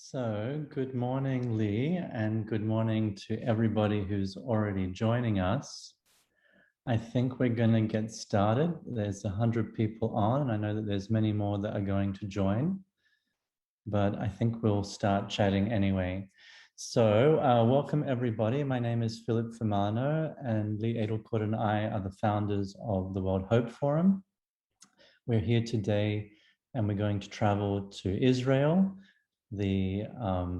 So, good morning, Lee, and good morning to everybody who's already joining us. I think we're going to get started. There's 100 people on, and I know that there's many more that are going to join, but I think we'll start chatting anyway. So, welcome everybody. My name is Philip Fimmano, and Lidewij Edelkoort and I are the founders of the World Hope Forum. We're here today, and we're going to travel to Israel, the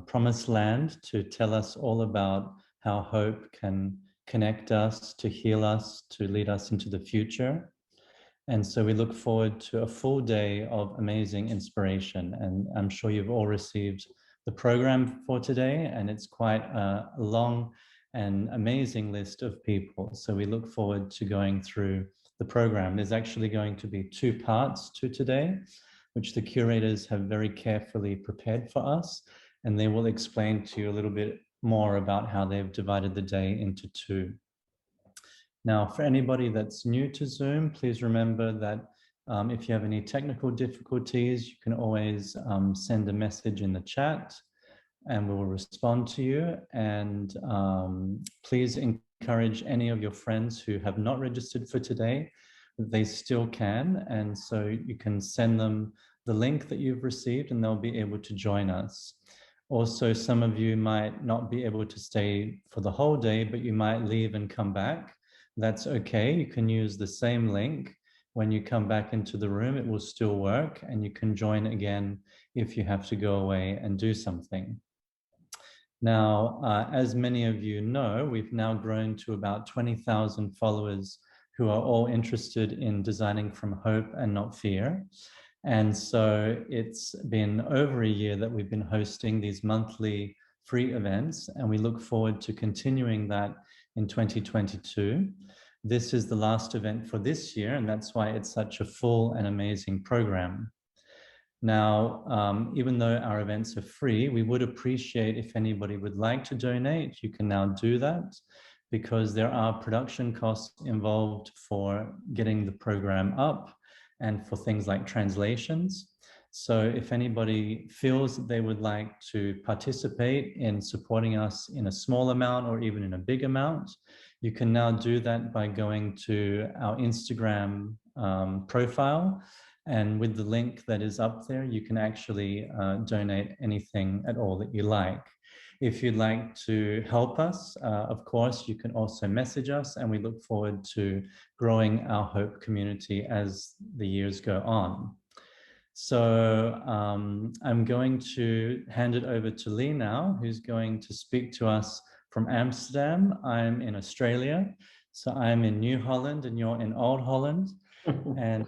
promised land, to tell us all about how hope can connect us, to heal us, to lead us into the future. And so we look forward to a full day of amazing inspiration. And I'm sure you've all received the program for today, and it's quite a long and amazing list of people. So we look forward to going through the program. There's actually going to be 2 parts to today, which the curators have very carefully prepared for us, and they will explain to you a little bit more about how they've divided the day into 2. Now, for anybody that's new to Zoom, please remember that if you have any technical difficulties, you can always send a message in the chat and we will respond to you. And please encourage any of your friends who have not registered for today. They still can, and so you can send them the link that you've received and they'll be able to join us. Also, some of you might not be able to stay for the whole day, but you might leave and come back. That's okay. You can use the same link. When you come back into the room, it will still work, and you can join again if you have to go away and do something. Now, as many of you know, we've now grown to about 20,000 followers who are all interested in designing from hope and not fear. And so it's been over a year that we've been hosting these monthly free events, and we look forward to continuing that in 2022. This is the last event for this year, and that's why it's such a full and amazing program. Now, even though our events are free, we would appreciate if anybody would like to donate. You can now do that, because there are production costs involved for getting the program up and for things like translations. So if anybody feels that they would like to participate in supporting us in a small amount or even in a big amount, you can now do that by going to our Instagram profile. And with the link that is up there, you can actually donate anything at all that you like. If you'd like to help us, of course, you can also message us, and we look forward to growing our Hope community as the years go on. So I'm going to hand it over to Lee now, who's going to speak to us from Amsterdam. I'm in Australia, so I'm in New Holland and you're in Old Holland. And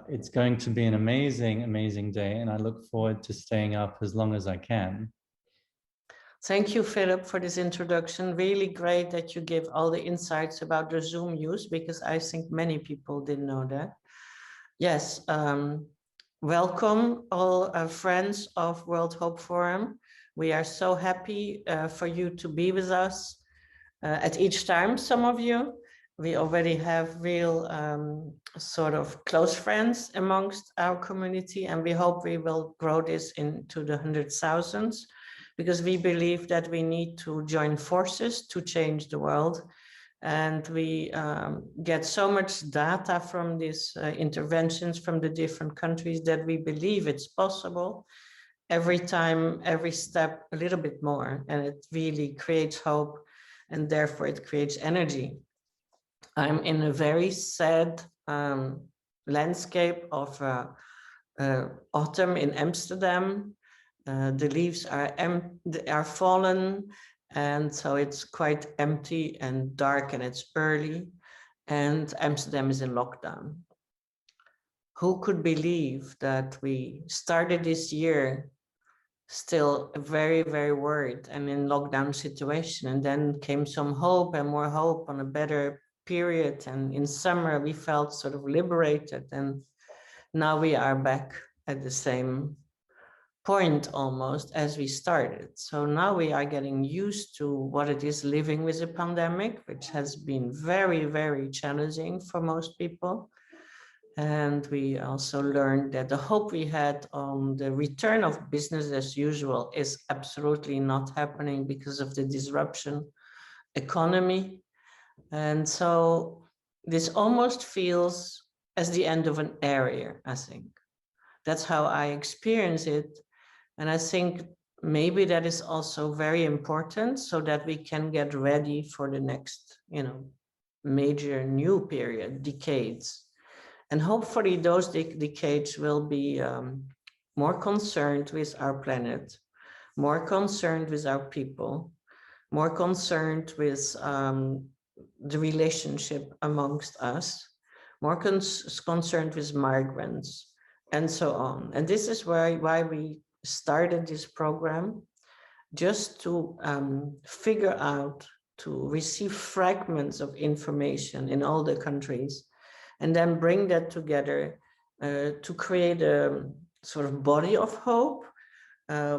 it's going to be an amazing, amazing day, and I look forward to staying up as long as I can. Thank you, Philip, for this introduction. Really great that you give all the insights about the Zoom use, because I think many people didn't know that. Yes, welcome all our friends of World Hope Forum. We are so happy for you to be with us at each time, some of you. We already have real sort of close friends amongst our community, and we hope we will grow this into the 100,000s, because we believe that we need to join forces to change the world. And we get so much data from these interventions from the different countries that we believe it's possible. Every time, every step, a little bit more, and it really creates hope, and therefore it creates energy. I'm in a very sad landscape of autumn in Amsterdam. The leaves are fallen, and so it's quite empty and dark, and it's early, and Amsterdam is in lockdown. Who could believe that we started this year still very, very worried and in lockdown situation, and then came some hope and more hope on a better period, and in summer we felt sort of liberated, and now we are back at the same point almost as we started. So now we are getting used to what it is living with a pandemic, which has been very, very challenging for most people. And we also learned that the hope we had on the return of business as usual is absolutely not happening because of the disruption economy. And so this almost feels as the end of an era, I think. That's how I experience it. And I think maybe that is also very important so that we can get ready for the next, major new period, decades. And hopefully those decades will be more concerned with our planet, more concerned with our people, more concerned with the relationship amongst us, more concerned with migrants, and so on. And this is why we started this program, just to figure out, to receive fragments of information in all the countries, and then bring that together to create a sort of body of hope,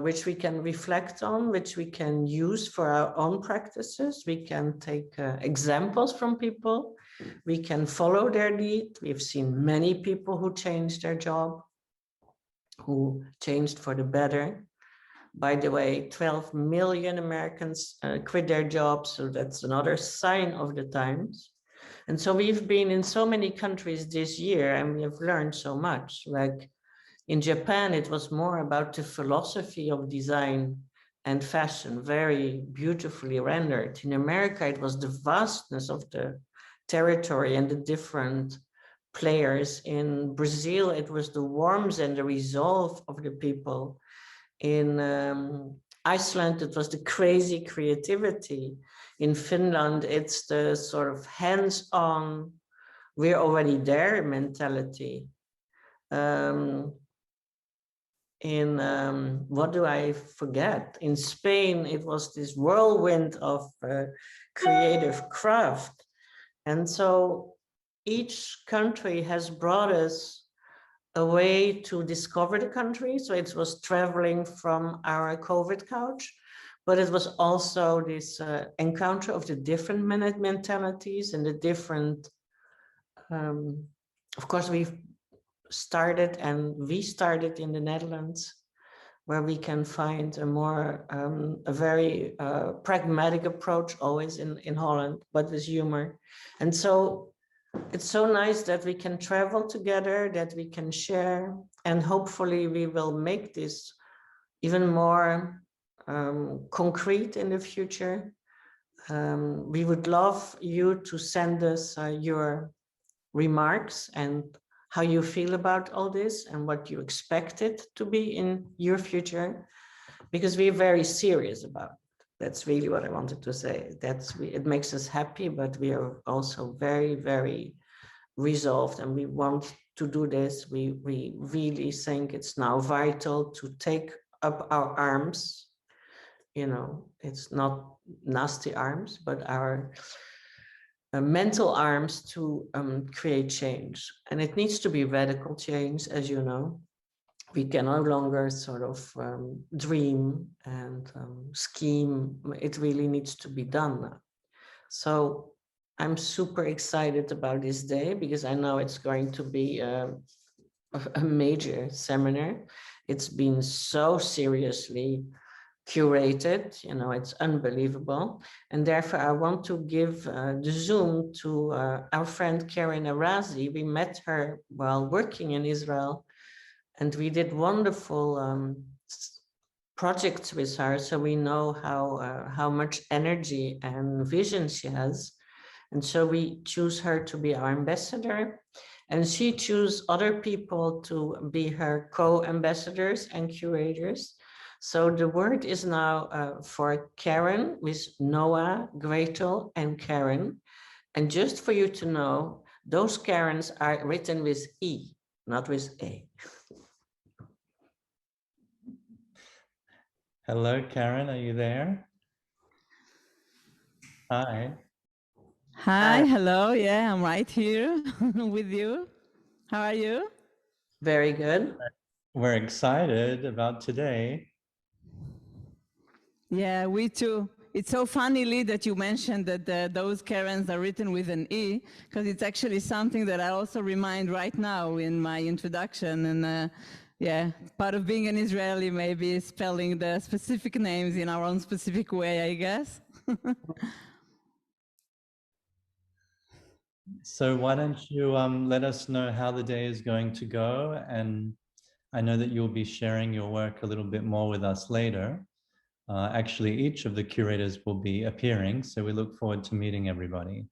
which we can reflect on, which we can use for our own practices. We can take examples from people. We can follow their lead. We've seen many people who changed their job, who changed for the better. By the way, 12 million Americans quit their jobs, so that's another sign of the times. And so we've been in so many countries this year, and we have learned so much. Like in Japan, it was more about the philosophy of design and fashion, very beautifully rendered. In America, it was the vastness of the territory and the different players. In Brazil, it was the warmth and the resolve of the people. In Iceland, it was the crazy creativity. In Finland, it's the sort of hands-on, we're already there mentality. What do I forget? In Spain, it was this whirlwind of creative craft. And so each country has brought us a way to discover the country. So it was traveling from our COVID couch, but it was also this encounter of the different mentalities and the different, of course, we started in the Netherlands, where we can find a more, a very pragmatic approach always in Holland, but with humor. And so it's so nice that we can travel together, that we can share, and hopefully we will make this even more concrete in the future. We would love you to send us your remarks and how you feel about all this and what you expect it to be in your future, because we're very serious about it. That's really what I wanted to say. It makes us happy, but we are also very, very resolved, and we want to do this. We really think it's now vital to take up our arms. It's not nasty arms, but our mental arms to create change. And it needs to be radical change, as you know. We can no longer sort of dream and scheme. It really needs to be done now. So I'm super excited about this day, because I know it's going to be a major seminar. It's been so seriously curated, it's unbelievable. And therefore I want to give the Zoom to our friend Keren Arazi. We met her while working in Israel, and we did wonderful projects with her. So we know how much energy and vision she has. And so we choose her to be our ambassador, and she choose other people to be her co-ambassadors and curators. So the word is now for Keren, with Noa, Gretel, and Keren. And just for you to know, those Kerens are written with E, not with A. Hello, Keren, are you there? Hi. Hi, hello. Yeah, I'm right here with you. How are you? Very good. We're excited about today. Yeah, we too. It's so funny, Lee, that you mentioned that those Kerens are written with an E, because it's actually something that I also remind right now in my introduction. And yeah, part of being an Israeli maybe is spelling the specific names in our own specific way, I guess. So why don't you let us know how the day is going to go? And I know that you'll be sharing your work a little bit more with us later. Actually, each of the curators will be appearing, so we look forward to meeting everybody.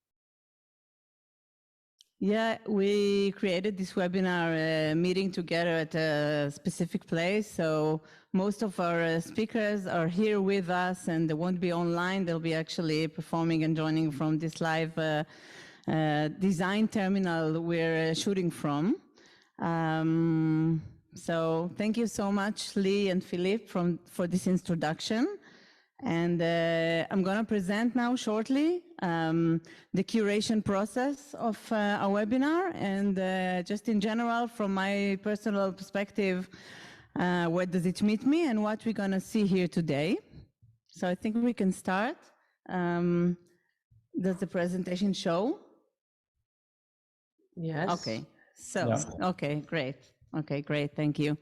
Yeah, we created this webinar meeting together at a specific place. So most of our speakers are here with us, and they won't be online. They'll be actually performing and joining from this live design terminal we're shooting from. So thank you so much, Lee and Philip, for this introduction. And I'm going to present now shortly the curation process of our webinar, and just in general, from my personal perspective, where does it meet me and what we're going to see here today. So I think we can start. Does the presentation show? Yes. Okay. So, okay, great. Okay, great. Thank you.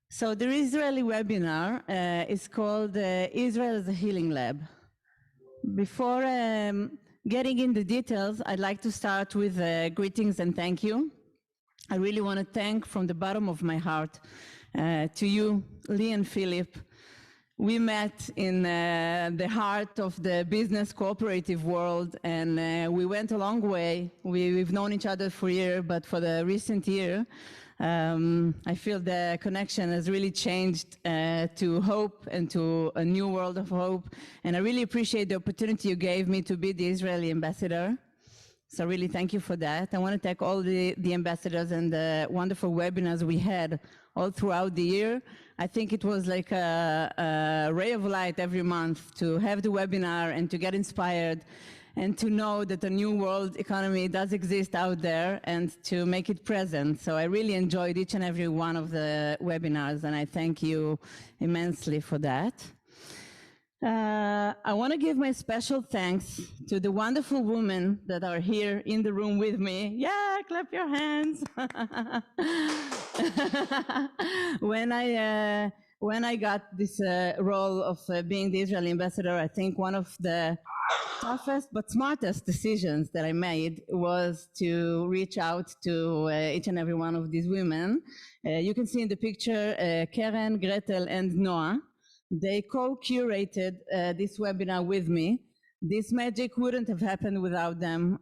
So the Israeli webinar is called Israel as a Healing Lab. Before getting into details, I'd like to start with greetings and thank you. I really want to thank from the bottom of my heart to you, Lee and Philip. We met in the heart of the business cooperative world, and we went a long way. We've known each other for a year, but for the recent year, I feel the connection has really changed to hope and to a new world of hope. And I really appreciate the opportunity you gave me to be the Israeli ambassador. So really thank you for that. I want to thank all the ambassadors and the wonderful webinars we had all throughout the year. I think it was like a ray of light every month to have the webinar and to get inspired and to know that a new world economy does exist out there and to make it present. So I really enjoyed each and every one of the webinars, and I thank you immensely for that. I want to give my special thanks to the wonderful women that are here in the room with me. Yeah, clap your hands. When I got this role of being the Israeli ambassador, I think one of the toughest but smartest decisions that I made was to reach out to each and every one of these women. You can see in the picture Keren, Gretel, and Noa. They co-curated this webinar with me. This magic wouldn't have happened without them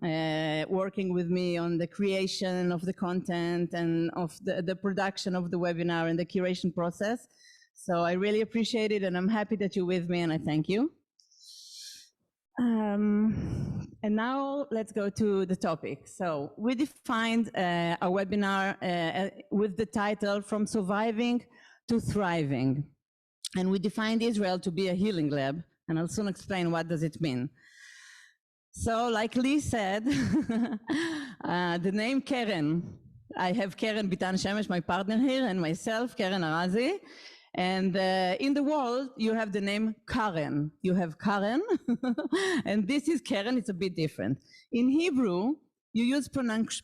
working with me on the creation of the content and of the production of the webinar and the curation process. So I really appreciate it, and I'm happy that you're with me, and I thank you. And now let's go to the topic. So we defined a webinar with the title From Surviving to Thriving. And we defined Israel to be a healing lab, and I'll soon explain what does it mean. So like Lee said, the name Keren, I have Keren Bitan Shemesh, my partner here, and myself, Keren Arazi. And in the world, you have the name Keren. You have Keren, and this is Keren, it's a bit different. In Hebrew, you use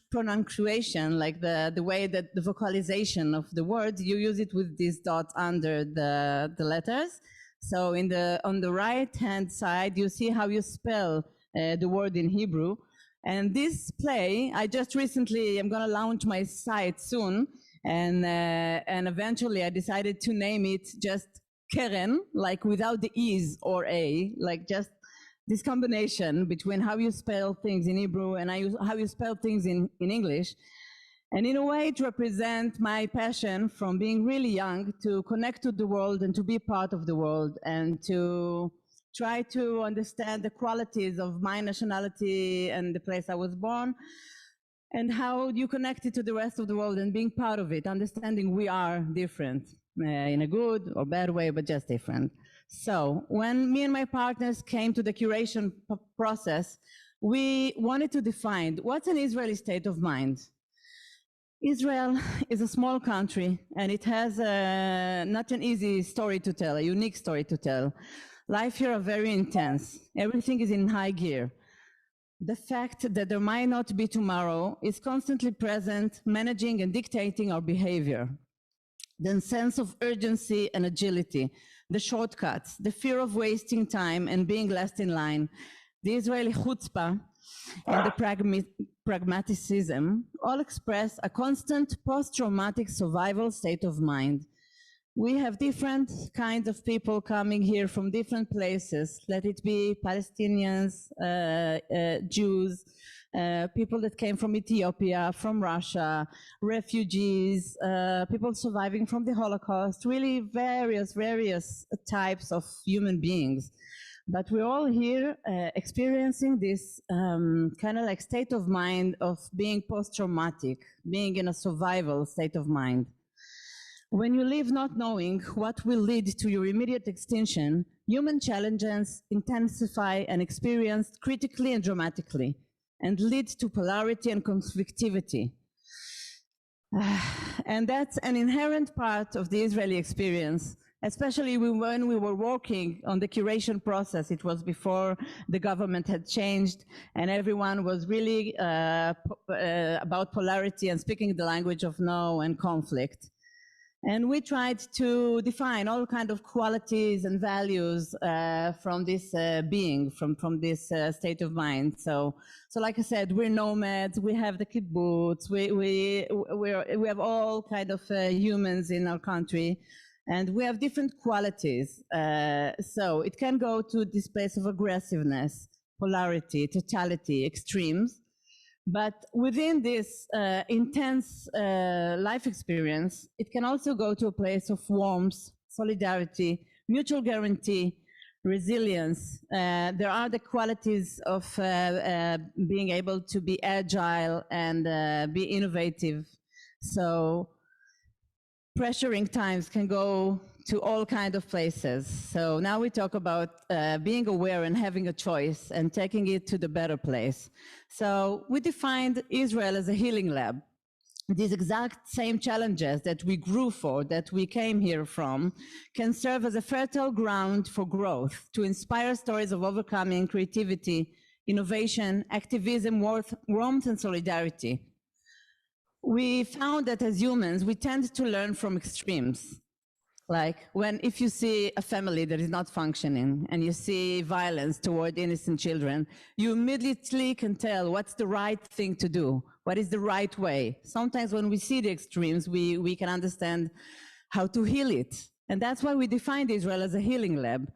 pronunciation, like the way that the vocalization of the words, you use it with these dots under the letters. So on the right-hand side, you see how you spell the word in Hebrew. And this play, I just recently, I'm gonna launch my site soon, and eventually I decided to name it just Keren, like without the E's or A, like just this combination between how you spell things in Hebrew and how you spell things in English. And in a way, it represents my passion from being really young to connect to the world and to be part of the world and to try to understand the qualities of my nationality and the place I was born and how you connect it to the rest of the world and being part of it, understanding we are different in a good or bad way, but just different. So when me and my partners came to the curation process, we wanted to define what's an Israeli state of mind. Israel is a small country, and it has not an easy story to tell, a unique story to tell. Life here are very intense. Everything is in high gear. The fact that there might not be tomorrow is constantly present, managing and dictating our behavior. The sense of urgency and agility, the shortcuts, the fear of wasting time and being last in line, the Israeli chutzpah and the pragmaticism all express a constant post-traumatic survival state of mind. We have different kinds of people coming here from different places, let it be Palestinians, Jews, people that came from Ethiopia, from Russia, refugees, people surviving from the Holocaust, really various types of human beings. But we're all here experiencing this kind of like state of mind of being post-traumatic, being in a survival state of mind. When you live not knowing what will lead to your immediate extinction, human challenges intensify and experienced critically and dramatically, and lead to polarity and conflictivity. And that's an inherent part of the Israeli experience, especially when we were working on the curation process. It was before the government had changed, and everyone was really about polarity and speaking the language of no and conflict. And we tried to define all kinds of qualities and values from this being, from this state of mind. So like I said, we're nomads, we have the kibbutz, we have all kinds of humans in our country, and we have different qualities. So it can go to this place of aggressiveness, polarity, totality, extremes. But within this intense life experience, it can also go to a place of warmth, solidarity, mutual guarantee, resilience. There are the qualities of being able to be agile and be innovative. So pressuring times can go to all kinds of places. So now we talk about being aware and having a choice and taking it to the better place. So we defined Israel as a healing lab. These exact same challenges that we grew for, that we came here from, can serve as a fertile ground for growth, to inspire stories of overcoming, creativity, innovation, activism, warmth, and solidarity. We found that as humans, we tend to learn from extremes. Like if you see a family that is not functioning and you see violence toward innocent children, you immediately can tell what's the right thing to do, what is the right way. Sometimes when we see the extremes, we can understand how to heal it. And that's why we defined Israel as a healing lab.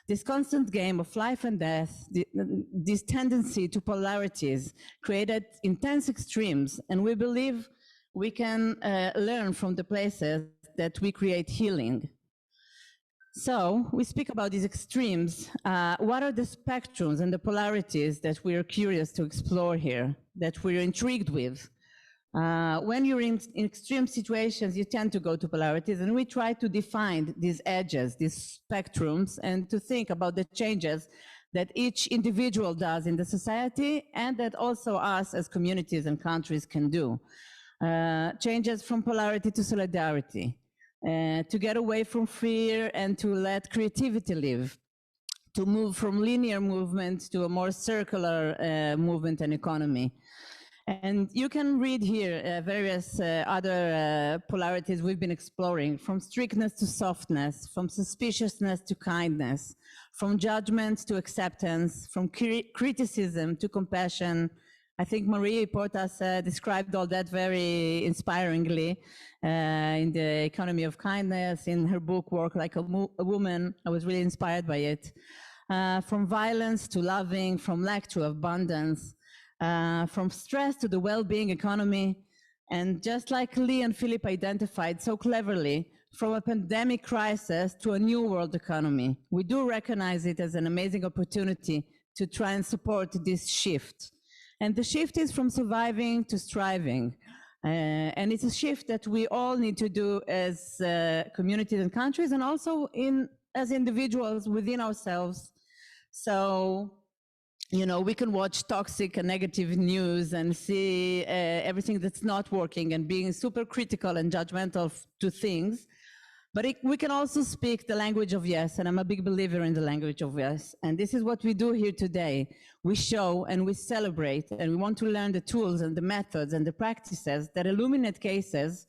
This constant game of life and death, this tendency to polarities created intense extremes, and we believe we can learn from the places that we create healing. So we speak about these extremes. What are the spectrums and the polarities that we are curious to explore here, that we're intrigued with? When you're in extreme situations, you tend to go to polarities, and we try to define these edges, these spectrums, and to think about the changes that each individual does in the society, and that also us as communities and countries can do. Changes from polarity to solidarity, to get away from fear and to let creativity live, to move from linear movement to a more circular movement and economy. And you can read here various other polarities we've been exploring, from strictness to softness, from suspiciousness to kindness, from judgment to acceptance, from criticism to compassion. I think Marie Portas described all that very inspiringly in the Economy of Kindness, in her book, Work Like a Woman. I was really inspired by it. From violence to loving, from lack to abundance, from stress to the well-being economy. And just like Lee and Philip identified so cleverly, from a pandemic crisis to a new world economy. We do recognize it as an amazing opportunity to try and support this shift. And the shift is from surviving to striving. And it's a shift that we all need to do as communities and countries, and also as individuals within ourselves. So, you know, we can watch toxic and negative news and see everything that's not working and being super critical and judgmental to things. But we can also speak the language of yes, and I'm a big believer in the language of yes. And this is what we do here today. We show and we celebrate, and we want to learn the tools and the methods and the practices that illuminate cases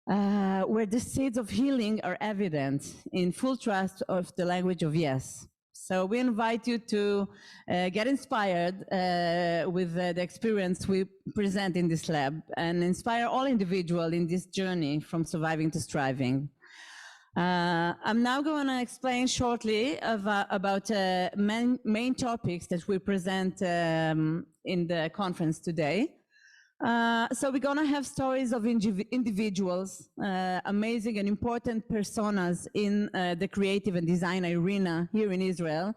where the seeds of healing are evident in full trust of the language of yes. So we invite you to get inspired with the experience we present in this lab and inspire all individuals in this journey from surviving to striving. I'm now going to explain shortly about main topics that we present in the conference today. So we're going to have stories of individuals, amazing and important personas in the creative and design arena here in Israel,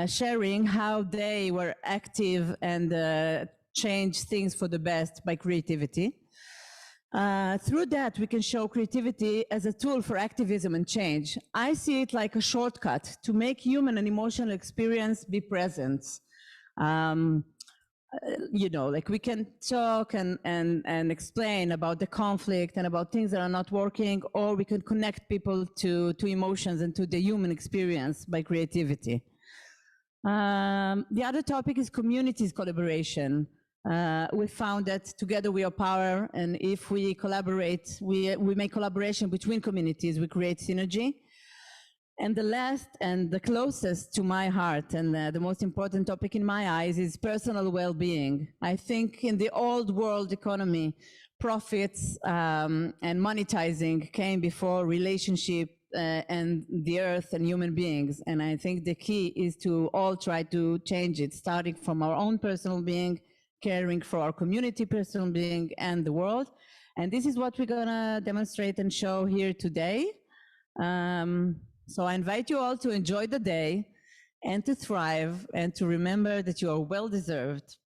sharing how they were active and changed things for the best by creativity. Through that, we can show creativity as a tool for activism and change. I see it like a shortcut to make human and emotional experience be present. You know, like we can talk and explain about the conflict and about things that are not working, or we can connect people to emotions and to the human experience by creativity. The other topic is communities collaboration. We found that together we are power, and if we collaborate, we make collaboration between communities, we create synergy. And the last and the closest to my heart and the most important topic in my eyes is personal well-being. I think in the old world economy, profits and monetizing came before relationship and the earth and human beings. And I think the key is to all try to change it, starting from our own personal being, caring for our community personal being and the world. And this is what we're gonna demonstrate and show here today. So I invite you all to enjoy the day and to thrive and to remember that you are well deserved.